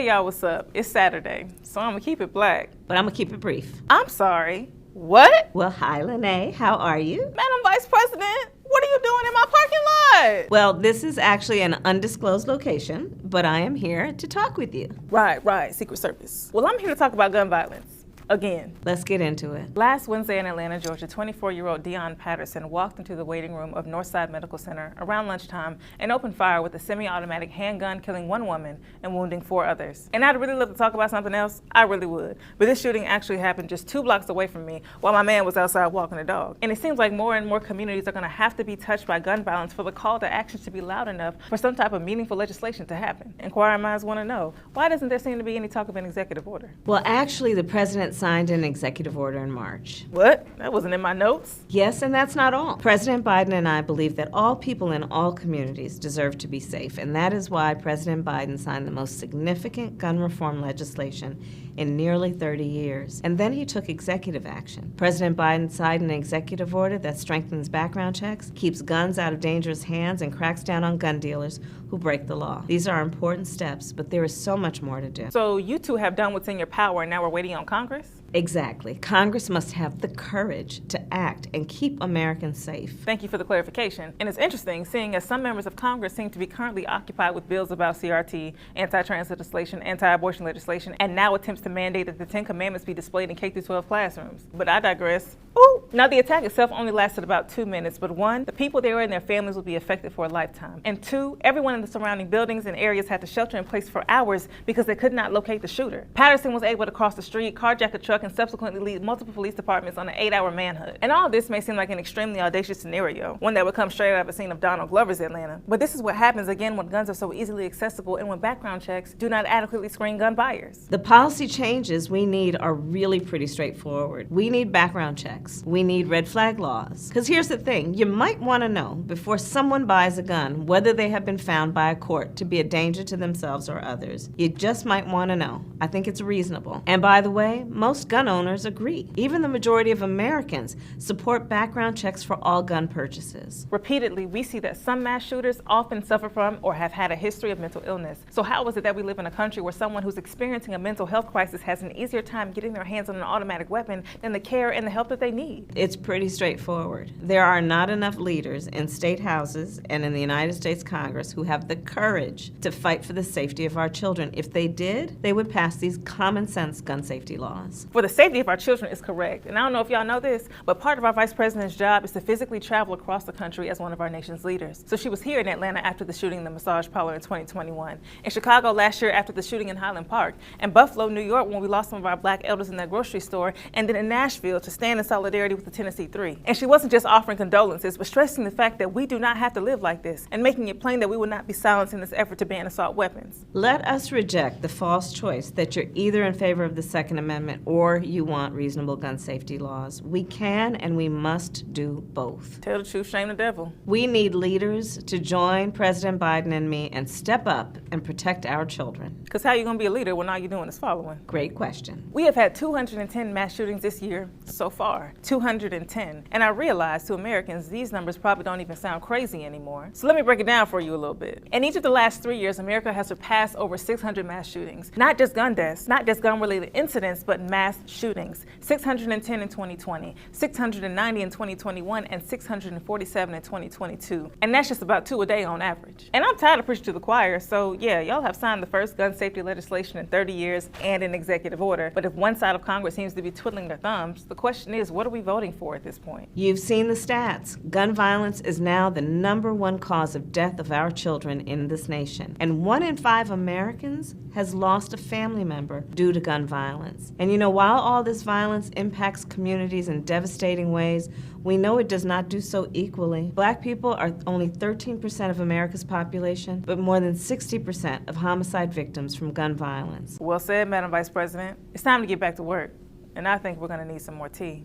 Hey y'all, what's up? It's Saturday, so I'm gonna keep it black. But I'm gonna keep it brief. I'm sorry. What? Well, hi, Lene. How are you? Madam Vice President, what are you doing in my parking lot? Well, this is actually an undisclosed location, but I am here to talk with you. Right, Secret Service. Well, I'm here to talk about gun violence. Again. Let's get into it. Last Wednesday in Atlanta, Georgia, 24-year-old Dion Patterson walked into the waiting room of Northside Medical Center around lunchtime and opened fire with a semi-automatic handgun, killing one woman and wounding 4 others. And I'd really love to talk about something else. I really would. But this shooting actually happened just 2 blocks away from me while my man was outside walking the dog. And it seems like more and more communities are going to have to be touched by gun violence for the call to action to be loud enough for some type of meaningful legislation to happen. Inquiring minds want to know, why doesn't there seem to be any talk of an executive order? Well, actually, the president signed an executive order in March. What? That wasn't in my notes? Yes, and that's not all. President Biden and I believe that all people in all communities deserve to be safe, and that is why President Biden signed the most significant gun reform legislation in nearly 30 years. And then he took executive action. President Biden signed an executive order that strengthens background checks, keeps guns out of dangerous hands, and cracks down on gun dealers who break the law. These are important steps, but there is so much more to do. So you two have done what's in your power, and now we're waiting on Congress? Exactly. Congress must have the courage to act and keep Americans safe. Thank you for the clarification. And it's interesting, seeing as some members of Congress seem to be currently occupied with bills about CRT, anti-trans legislation, anti-abortion legislation, and now attempts to mandate that the 10 Commandments be displayed in K-12 classrooms. But I digress. Ooh. Now, the attack itself only lasted about 2 minutes, but 1, the people there and their families will be affected for a lifetime. And 2, everyone in the surrounding buildings and areas had to shelter in place for hours because they could not locate the shooter. Patterson was able to cross the street, carjack a truck, and subsequently lead multiple police departments on an 8-hour manhunt. And all of this may seem like an extremely audacious scenario, one that would come straight out of a scene of Donald Glover's Atlanta. But this is what happens again when guns are so easily accessible and when background checks do not adequately screen gun buyers. The policy changes we need are really pretty straightforward. We need background checks. We need red flag laws. Because here's the thing, you might want to know before someone buys a gun whether they have been found by a court to be a danger to themselves or others. You just might want to know. I think it's reasonable. And by the way, most gun owners agree. Even the majority of Americans support background checks for all gun purchases. Repeatedly, we see that some mass shooters often suffer from or have had a history of mental illness. So how is it that we live in a country where someone who's experiencing a mental health crisis has an easier time getting their hands on an automatic weapon than the care and the help that they need? It's pretty straightforward. There are not enough leaders in state houses and in the United States Congress who have the courage to fight for the safety of our children. If they did, they would pass these common sense gun safety laws. For the safety of our children is correct. And I don't know if y'all know this, but part of our vice president's job is to physically travel across the country as one of our nation's leaders. So she was here in Atlanta after the shooting in the massage parlor in 2021, in Chicago last year after the shooting in Highland Park, in Buffalo, New York when we lost some of our black elders in that grocery store, and then in Nashville to stand in solidarity with the Tennessee Three. And she wasn't just offering condolences, but stressing the fact that we do not have to live like this, and making it plain that we will not be silenced in this effort to ban assault weapons. Let us reject the false choice that you're either in favor of the Second Amendment or you want reasonable gun safety laws. We can and we must do both. Tell the truth, shame the devil. We need leaders to join President Biden and me and step up and protect our children. Because how are you going to be a leader when all you're doing is following? Great question. We have had 210 mass shootings this year so far. 210. And I realize to Americans, these numbers probably don't even sound crazy anymore. So let me break it down for you a little bit. In each of the last 3 years, America has surpassed over 600 mass shootings. Not just gun deaths, not just gun-related incidents, but mass shootings. 610 in 2020, 690 in 2021, and 647 in 2022. And that's just about 2 a day on average. And I'm tired of preaching to the choir, so yeah, y'all have signed the first gun safety legislation in 30 years and an executive order. But if one side of Congress seems to be twiddling their thumbs, the question is, what are we voting for at this point? You've seen the stats. Gun violence is now the #1 cause of death of our children in this nation. And 1 in 5 Americans has lost a family member due to gun violence. And you know, while all this violence impacts communities in devastating ways, we know it does not do so equally. Black people are only 13% of America's population, but more than 60% of homicide victims from gun violence. Well said, Madam Vice President. It's time to get back to work. And I think we're going to need some more tea.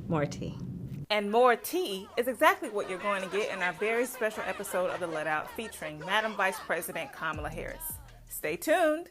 More tea. And more tea is exactly what you're going to get in our very special episode of The Let Out featuring Madam Vice President Kamala Harris. Stay tuned.